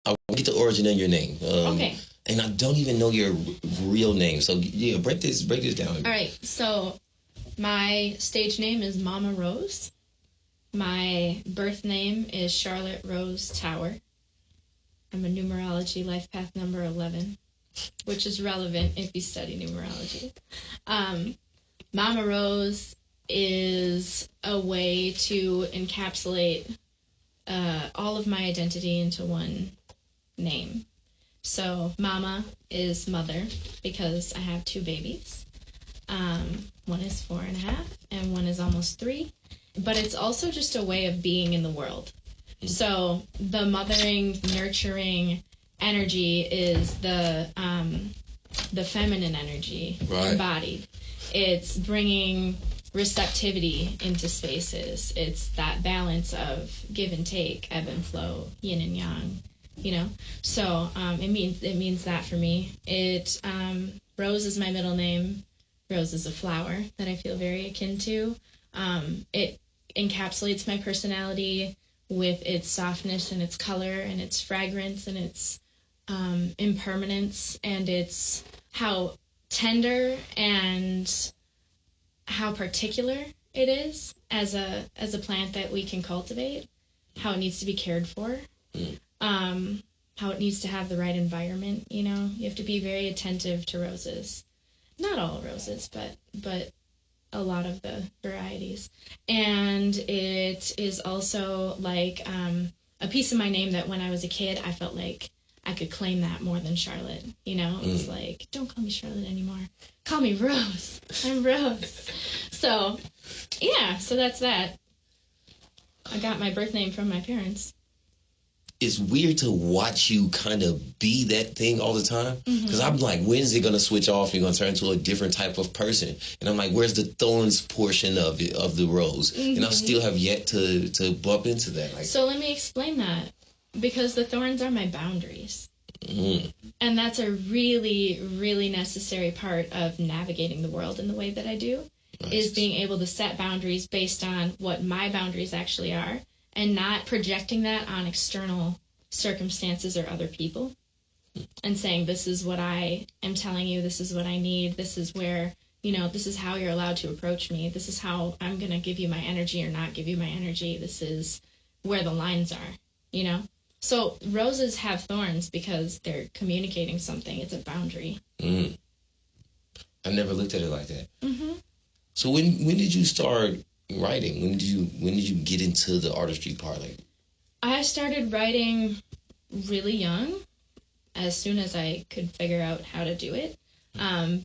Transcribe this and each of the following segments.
I want to get the origin of your name. Okay. And I don't even know your real name. So yeah, break this down. All right. So my stage name is Mama Rose. My birth name is Charlotte Rose Tower. I'm a numerology life path number 11, which is relevant if you study numerology. Mama Rose is a way to encapsulate all of my identity into one name. So Mama is mother because I have 2 babies. One is 4.5 and one is almost 3. But it's also just a way of being in the world. So the mothering, nurturing energy is the feminine energy embodied. It's bringing receptivity into spaces. It's that balance of give and take, ebb and flow, yin and yang, you know. So it means that for me. Rose is my middle name. Rose is a flower that I feel very akin to. It encapsulates my personality with its softness and its color and its fragrance and its impermanence and its how tender and how particular it is as a plant that we can cultivate, how it needs to be cared for, how it needs to have the right environment. You know, you have to be very attentive to roses. Not all roses, but a lot of the varieties. And it is also like a piece of my name that when I was a kid, I felt like I could claim that more than Charlotte. You know, it was like, don't call me Charlotte anymore. Call me Rose. I'm Rose. So, yeah, so that's that. I got my birth name from my parents. It's weird to watch you kind of be that thing all the time. Because I'm like, when's it going to switch off? You're going to turn into a different type of person. And I'm like, where's the Thorns portion of it, of the rose? And I still have yet to bump into that. Like, so let me explain that. Because the thorns are my boundaries. And that's a really, really necessary part of navigating the world in the way that I do. Nice. Is being able to set boundaries based on what my boundaries actually are and not projecting that on external circumstances or other people and saying, this is what I am telling you, this is what I need, this is where, you know, this is how you're allowed to approach me, this is how I'm going to give you my energy or not give you my energy, this is where the lines are, you know? So roses have thorns because they're communicating something. It's a boundary. I never looked at it like that. So when did you start writing? When did you get into the artistry part? Like, I started writing really young, as soon as I could figure out how to do it.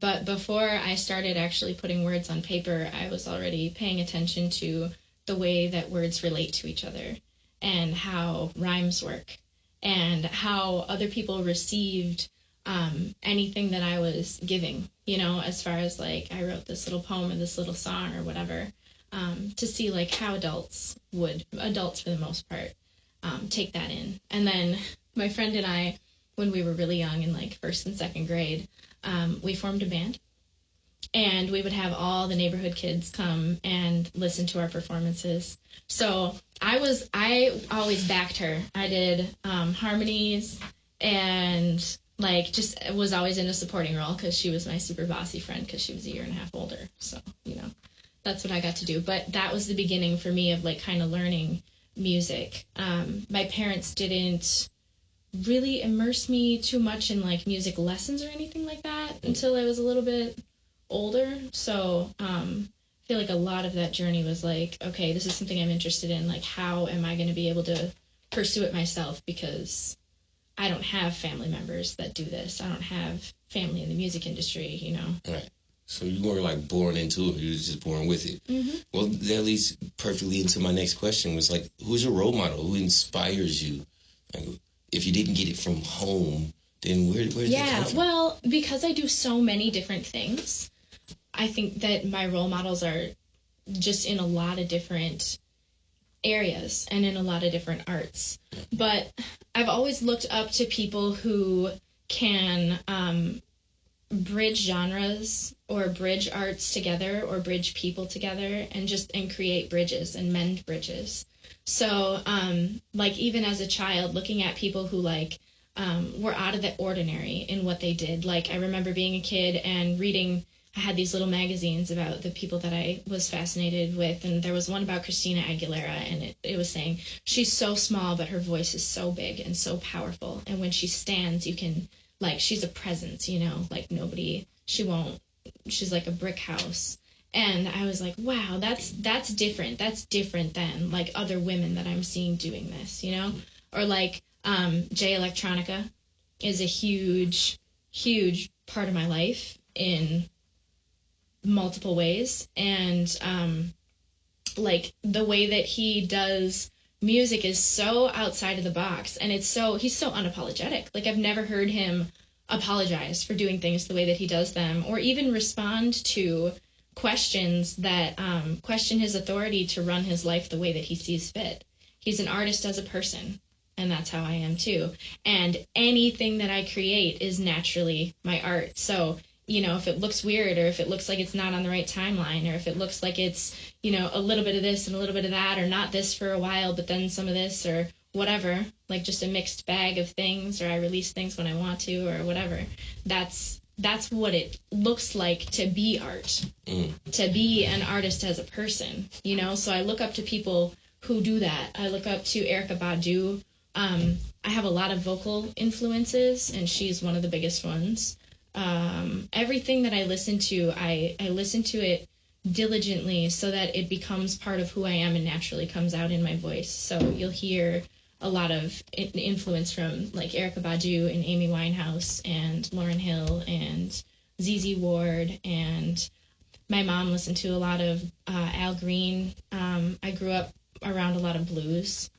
But before I started actually putting words on paper, I was already paying attention to the way that words relate to each other and how rhymes work and how other people received anything that I was giving, you know, as far as like I wrote this little poem or this little song or whatever, to see like how adults for the most part, take that in. And then my friend and I, when we were really young in like 1st and 2nd grade, we formed a band. And we would have all the neighborhood kids come and listen to our performances. So I always backed her. I did harmonies and like just was always in a supporting role because she was my super bossy friend because she was a year and a half older. So, you know, that's what I got to do. But that was the beginning for me of like kind of learning music. My parents didn't really immerse me too much in like music lessons or anything like that until I was a little bit older. So I feel like a lot of that journey was like, okay, this is something I'm interested in. Like, how am I going to be able to pursue it myself? Because I don't have family members that do this. I don't have family in the music industry, you know. Right. So you weren't like born into it. You were just born with it. Well, that leads perfectly into my next question was like, who's your role model? Who inspires you? Like, if you didn't get it from home, then where did it come from? Well, because I do so many different things, I think that my role models are just in a lot of different areas and in a lot of different arts. But I've always looked up to people who can bridge genres or bridge arts together or bridge people together and create bridges and mend bridges. So like even as a child, looking at people who like were out of the ordinary in what they did. Like, I remember being a kid and reading, I had these little magazines about the people that I was fascinated with, and there was one about Christina Aguilera, and it was saying, she's so small, but her voice is so big and so powerful, and when she stands, you can, like, she's a presence, you know, like nobody, she's like a brick house. And I was like, wow, that's different. That's different than, like, other women that I'm seeing doing this, you know? Or, like, Jay Electronica is a huge, huge part of my life in multiple ways. And, like, the way that he does music is so outside of the box. And he's so unapologetic. Like, I've never heard him apologize for doing things the way that he does them, or even respond to questions that question his authority to run his life the way that he sees fit. He's an artist as a person, and that's how I am too. And anything that I create is naturally my art. So, you know, if it looks weird, or if it looks like it's not on the right timeline, or if it looks like it's, you know, a little bit of this and a little bit of that, or not this for a while, but then some of this, or whatever, like just a mixed bag of things, or I release things when I want to, or whatever, that's what it looks like to be art, to be an artist as a person, you know? So I look up to people who do that. I look up to Erykah Badu. I have a lot of vocal influences, and she's one of the biggest ones. Everything that I listen to, I listen to it diligently so that it becomes part of who I am and naturally comes out in my voice. So you'll hear a lot of influence from, like, Erykah Badu and Amy Winehouse and Lauryn Hill and ZZ Ward, and my mom listened to a lot of Al Green. I grew up around a lot of blues,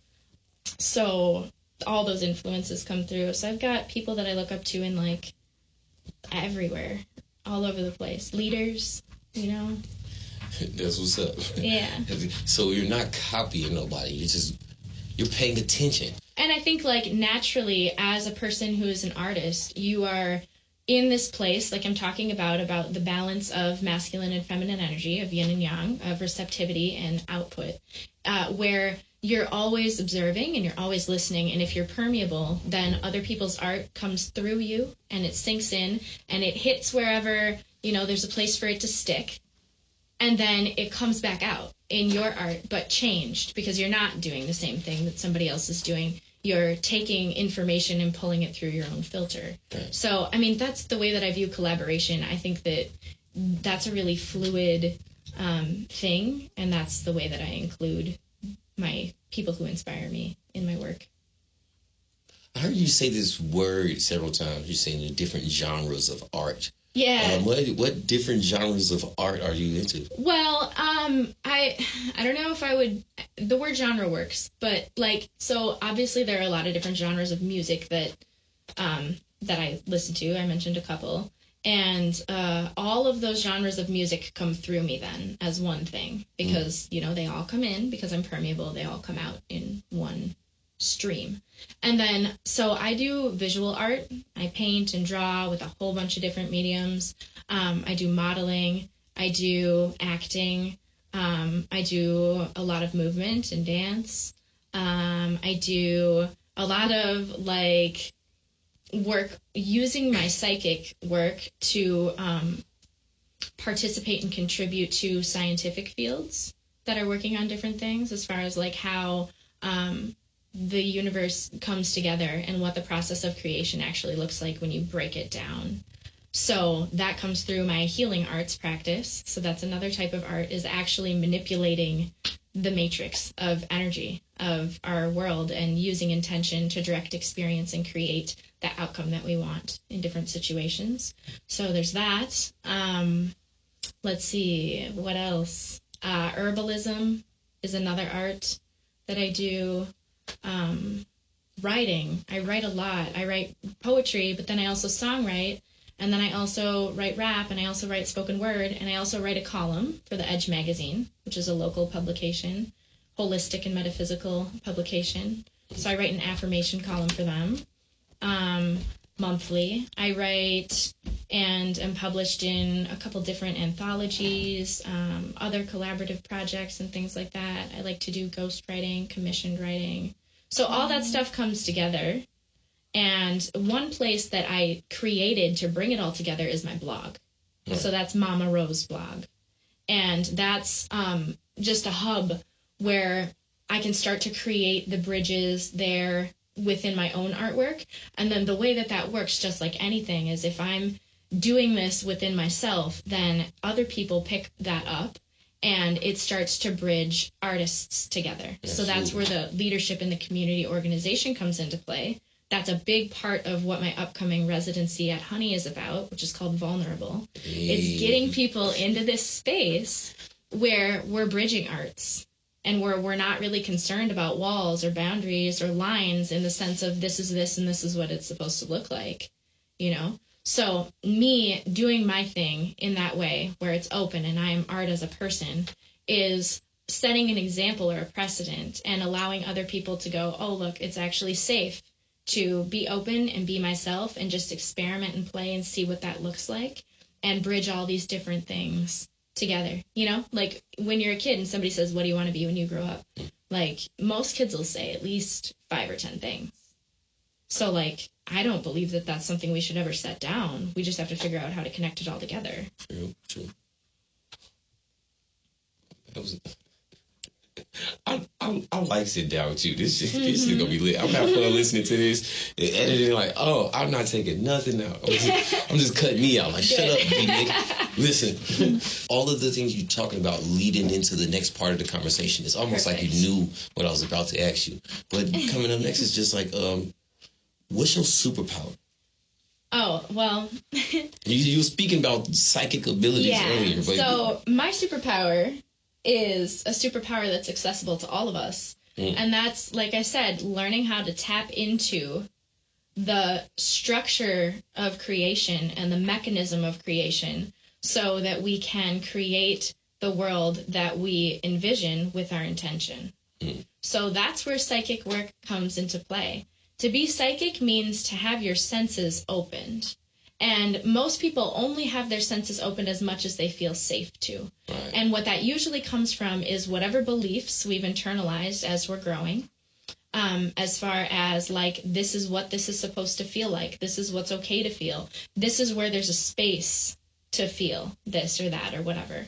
so all those influences come through. So I've got people that I look up to in, like, everywhere, all over the place. Leaders, you know. That's what's up. Yeah. So you're not copying nobody. You're paying attention. And I think, like, naturally, as a person who is an artist, you are in this place, like I'm talking about the balance of masculine and feminine energy, of yin and yang, of receptivity and output, where you're always observing and you're always listening. And if you're permeable, then other people's art comes through you, and it sinks in, and it hits wherever, you know, there's a place for it to stick. And then it comes back out in your art, but changed, because you're not doing the same thing that somebody else is doing. You're taking information and pulling it through your own filter. Right. So, I mean, that's the way that I view collaboration. I think that that's a really fluid thing, and that's the way that I include my people who inspire me in my work. I heard you say this word several times. You're saying the different genres of art. Yeah. What different genres of art are you into? Well, I don't know if I would. The word genre works, but, like, so obviously there are a lot of different genres of music that I listen to. I mentioned a couple, and all of those genres of music come through me then as one thing, because you know, they all come in because I'm permeable. They all come out in one stream. And then, so I do visual art. I paint and draw with a whole bunch of different mediums. I do modeling. I do acting. I do a lot of movement and dance. I do a lot of, like, work using my psychic work to participate and contribute to scientific fields that are working on different things, as far as, like, how the universe comes together and what the process of creation actually looks like when you break it down. So that comes through my healing arts practice. So that's another type of art, is actually manipulating the matrix of energy of our world and using intention to direct experience and create the outcome that we want in different situations. So there's that. Let's see, what else? Herbalism is another art that I do. Writing. I write a lot. I write poetry, but then I also songwrite, and then I also write rap, and I also write spoken word, and I also write a column for the Edge magazine, which is a local publication, holistic and metaphysical publication. So I write an affirmation column for them monthly. I write and am published in a couple different anthologies, other collaborative projects and things like that. I like to do ghostwriting, commissioned writing. So all that stuff comes together, And one place that I created to bring it all together is my blog. Right. So that's Mama Rose blog. And that's just a hub where I can start to create the bridges there within my own artwork. And then the way that that works, just like anything, is if I'm doing this within myself, then other people pick that up and it starts to bridge artists together. Absolutely. So that's where the leadership in the community organization comes into play. That's a big part of what my upcoming residency at Honey is about, which is called Vulnerable. Hey. It's getting people into this space where we're bridging arts and where we're not really concerned about walls or boundaries or lines in the sense of this is this and this is what it's supposed to look like, you know? So me doing my thing in that way where it's open and I am art as a person is setting an example or a precedent and allowing other people to go, oh, look, it's actually safe to be open and be myself and just experiment and play and see what that looks like and bridge all these different things together. You know, like when you're a kid and somebody says, what do you want to be when you grow up? Like most kids will say at least 5 or 10 things. So like, I don't believe that that's something we should ever set down. We just have to figure out how to connect it all together. True. I like sitting down with you. This is gonna be lit. I'm having fun listening to this and editing. Like, oh, I'm not taking nothing out. I'm just cutting me out. Like, shut up, Nick. Listen, all of the things you're talking about leading into the next part of the conversation. It's almost Perfect. Like you knew what I was about to ask you. But coming up next is just like, what's your superpower? Oh, well. you were speaking about psychic abilities earlier. But so my superpower is a superpower that's accessible to all of us. And that's, like I said, learning how to tap into the structure of creation and the mechanism of creation so that we can create the world that we envision with our intention. So that's where psychic work comes into play. To be psychic means to have your senses opened. And most people only have their senses opened as much as they feel safe to. Right. And what that usually comes from is whatever beliefs we've internalized as we're growing, as far as like, this is what this is supposed to feel like. This is what's okay to feel. This is where there's a space to feel this or that or whatever.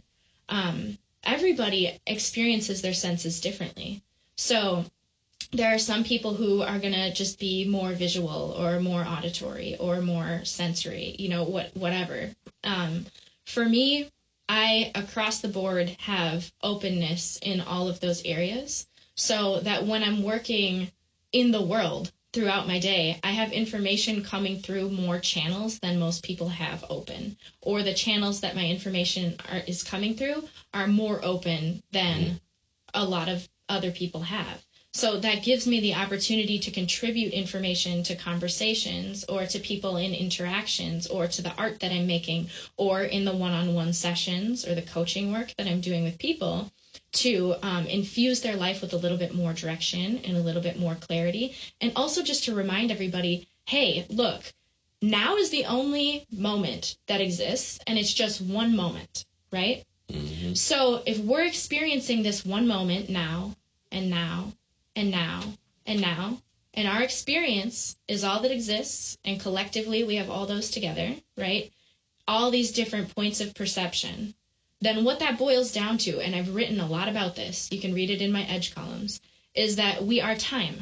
Everybody experiences their senses differently. So there are some people who are going to just be more visual or more auditory or more sensory, you know, whatever. For me, I, across the board, have openness in all of those areas so that when I'm working in the world throughout my day, I have information coming through more channels than most people have open, or the channels that my information is coming through are more open than a lot of other people have. So that gives me the opportunity to contribute information to conversations or to people in interactions or to the art that I'm making or in the one-on-one sessions or the coaching work that I'm doing with people to infuse their life with a little bit more direction and a little bit more clarity. And also just to remind everybody, hey, look, now is the only moment that exists and it's just one moment, right? Mm-hmm. So if we're experiencing this one moment now and now, and now, and now, and our experience is all that exists, and collectively we have all those together, right? All these different points of perception. Then what that boils down to, and I've written a lot about this, you can read it in my edge columns, is that we are time.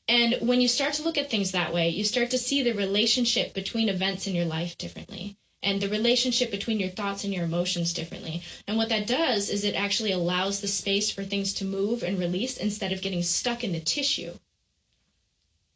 And when you start to look at things that way, you start to see the relationship between events in your life differently. And the relationship between your thoughts and your emotions differently. And what that does is it actually allows the space for things to move and release instead of getting stuck in the tissue.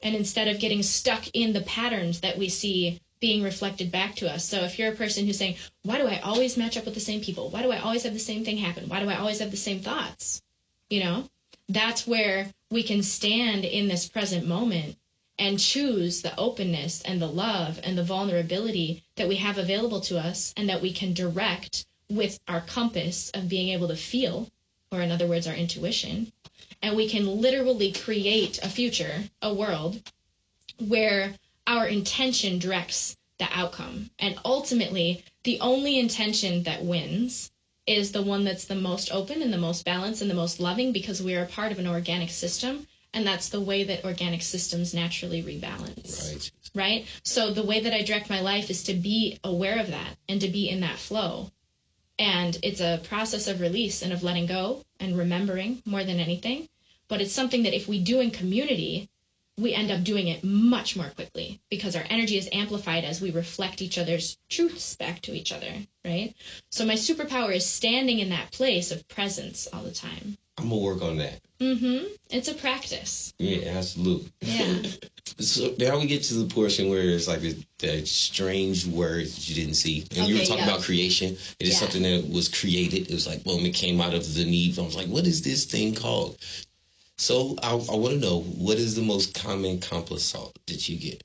And instead of getting stuck in the patterns that we see being reflected back to us. So if you're a person who's saying, why do I always match up with the same people? Why do I always have the same thing happen? Why do I always have the same thoughts? You know, that's where we can stand in this present moment and choose the openness and the love and the vulnerability that we have available to us and that we can direct with our compass of being able to feel, or in other words, our intuition. And we can literally create a future, a world, where our intention directs the outcome. And ultimately, the only intention that wins is the one that's the most open and the most balanced and the most loving, because we are a part of an organic system And that's the way that organic systems naturally rebalance. Right? So the way that I direct my life is to be aware of that and to be in that flow. And it's a process of release and of letting go and remembering more than anything. But it's something that if we do in community, we end up doing it much more quickly because our energy is amplified as we reflect each other's truths back to each other, right? So my superpower is standing in that place of presence all the time. I'm going to work on that. It's a practice. Yeah, absolutely. Yeah. So now we get to the portion where it's like that strange words you didn't see. And you were talking about creation. It is something that was created. It was like, boom, it came out of the need. I was like, what is this thing called? So I want to know, what is the most common compulsant that you get?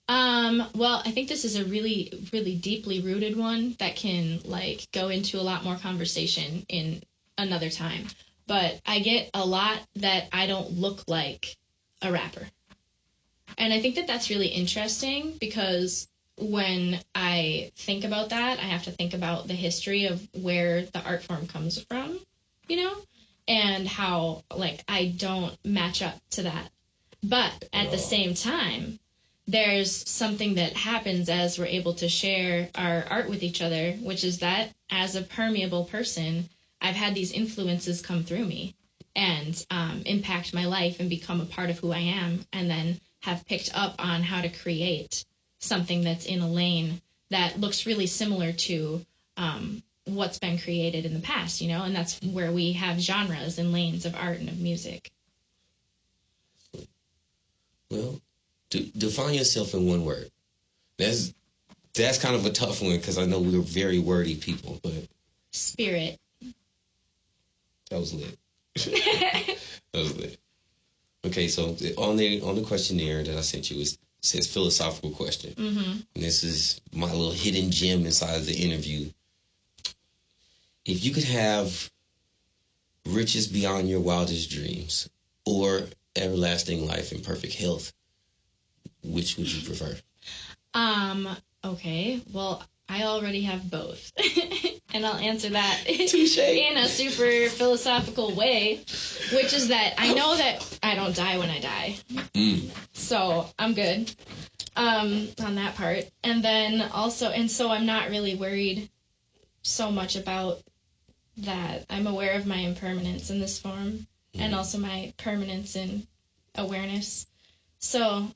Well, I think this is a really, really deeply rooted one that can like go into a lot more conversation in another time. But I get a lot that I don't look like a rapper. And I think that that's really interesting because when I think about that, I have to think about the history of where the art form comes from, you know, and how like I don't match up to that. But at the same time, there's something that happens as we're able to share our art with each other, which is that as a permeable person, I've had these influences come through me and impact my life and become a part of who I am, and then have picked up on how to create something that's in a lane that looks really similar to what's been created in the past, you know, and that's where we have genres and lanes of art and of music. Well, define yourself in one word. That's kind of a tough one because I know we're very wordy people, but... Spirit. That was lit. That was lit. Okay, so on the questionnaire that I sent you, it says philosophical question. And this is my little hidden gem inside of the interview. If you could have riches beyond your wildest dreams or everlasting life and perfect health, which would you prefer? Okay, well, I already have both. And I'll answer that in a super philosophical way, which is that I know that I don't die when I die. So I'm good on that part. And then also, and so I'm not really worried so much about that. I'm aware of my impermanence in this form and also my permanence in awareness. So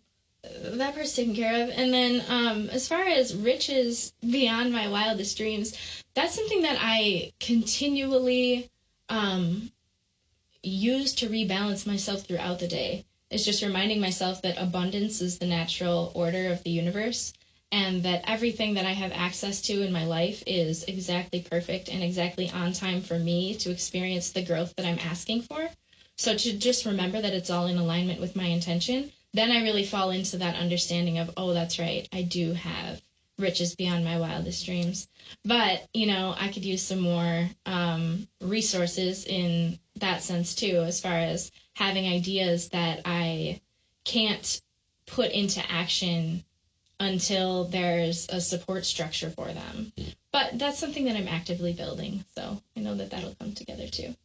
that part's taken care of. And then as far as riches beyond my wildest dreams, that's something that I continually use to rebalance myself throughout the day. It's just reminding myself that abundance is the natural order of the universe, and that everything that I have access to in my life is exactly perfect and exactly on time for me to experience the growth that I'm asking for. So to just remember that it's all in alignment with my intention, then I really fall into that understanding of, oh, that's right, I do have riches beyond my wildest dreams. But, you know, I could use some more resources in that sense, too, as far as having ideas that I can't put into action until there's a support structure for them. But that's something that I'm actively building, so I know that that'll come together, too.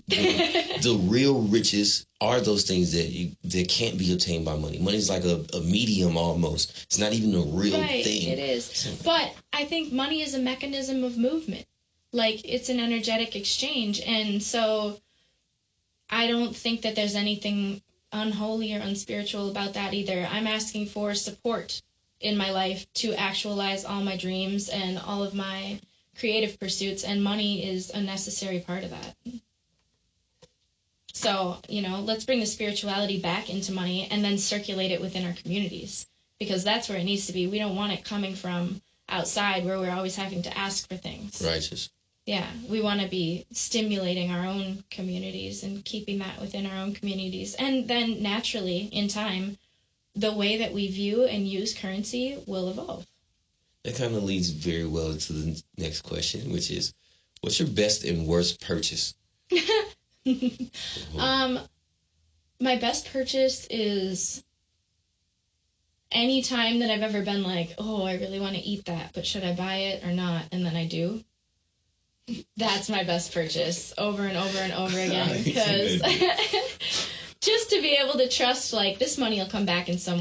The real riches are those things that can't be obtained by money. Money is like a medium almost. It's not even a real thing. It is. But I think money is a mechanism of movement. Like, it's an energetic exchange. And so I don't think that there's anything unholy or unspiritual about that either. I'm asking for support in my life to actualize all my dreams and all of my creative pursuits, and money is a necessary part of that. So, you know, let's bring the spirituality back into money and then circulate it within our communities, because that's where it needs to be. We don't want it coming from outside where we're always having to ask for things. Righteous. Yeah, we want to be stimulating our own communities and keeping that within our own communities. And then naturally, in time, the way that we view and use currency will evolve. That kind of leads very well into the next question, which is, what's your best and worst purchase? My best purchase is any time that I've ever been like, oh, I really want to eat that, but should I buy it or not? And then I do. That's my best purchase over and over and over again, because Just to be able to trust, like, this money will come back in some way.